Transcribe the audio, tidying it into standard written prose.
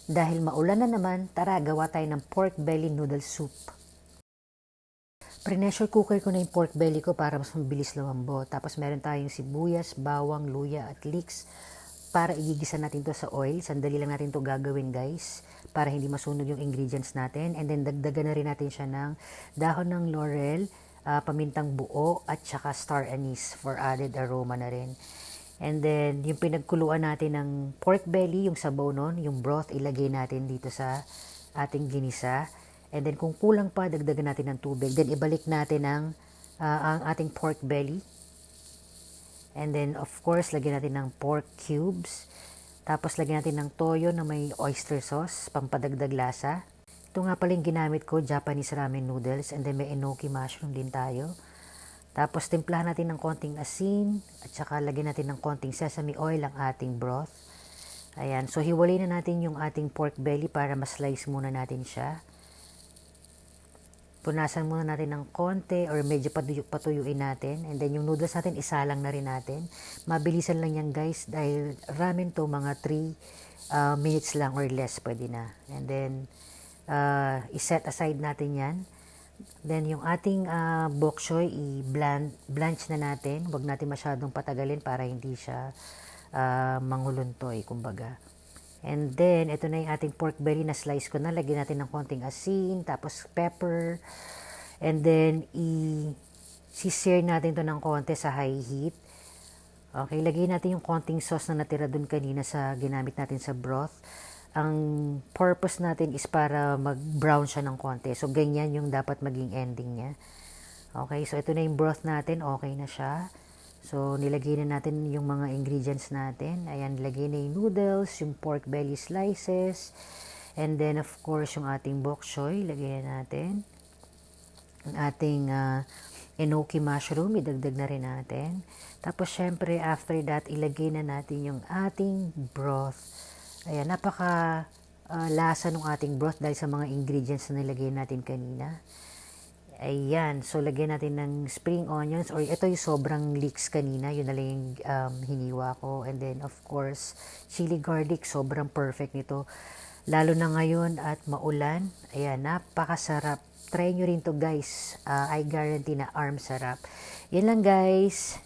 Dahil maulan na naman, tara gawa tayo ng pork belly noodle soup. Pre-pressure cooker ko na yung pork belly ko para mas mabilis lumambo. Tapos meron tayong sibuyas, bawang, luya at leeks para igigisa natin to sa oil. Sandali lang natin to gagawin guys para hindi masunog yung ingredients natin. And then dagdagan na rin natin siya ng dahon ng laurel, pamintang buo at saka star anise for added aroma na rin. And then, yung pinagkuluan natin ng pork belly, yung sabaw nun, yung broth, ilagay natin dito sa ating ginisa. And then, kung kulang pa, dagdagan natin ng tubig. Then, ibalik natin ang ating pork belly. And then, of course, lagyan natin ng pork cubes. Tapos, lagyan natin ng toyo na may oyster sauce, pampadagdag lasa. Ito nga pala yung ginamit ko, Japanese ramen noodles. And then, may enoki mushroom din tayo. Tapos, timplahan natin ng konting asin at saka lagyan natin ng konting sesame oil ang ating broth. Ayan. So, hiwalay na natin yung ating pork belly para mas-slice muna natin siya. Punasan muna natin ng konti or medyo patuyuin natin. And then, yung noodles natin, isalang na rin natin. Mabilisan lang yan guys dahil ramen to mga 3 minutes lang or less pwede na. And then, iset aside natin yan. Then, yung ating bok choy, i-blanch na natin. Huwag natin masyadong patagalin para hindi siya manguluntoy, kumbaga. And then, ito na yung ating pork belly na slice ko na. Lagyan natin ng konting asin, tapos pepper. And then, i-sear natin to ng konti sa high heat. Okay, lagyan natin yung konting sauce na natira dun kanina sa ginamit natin sa broth. Ang purpose natin is para mag-brown siya ng konti. So, ganyan yung dapat maging ending niya. Okay, so ito na yung broth natin. Okay na siya. So, nilagay na natin yung mga ingredients natin. Ayan, nilagay na yung noodles, yung pork belly slices, and then, of course, yung ating bok choy. Lagay na natin. Ang ating enoki mushroom, idagdag na rin natin. Tapos, syempre, after that, ilagay na natin yung ating broth. Ayan, napaka lasa ng ating broth dahil sa mga ingredients na nilagay natin kanina. Ayan, so lagyan natin ng spring onions or ito yung sobrang leeks kanina, yun na lang yung hiniwa ko. And then of course, chili garlic, sobrang perfect nito. Lalo na ngayon at maulan. Ayan, napakasarap. Try nyo rin to guys. I guarantee na arm sarap. Yan lang guys.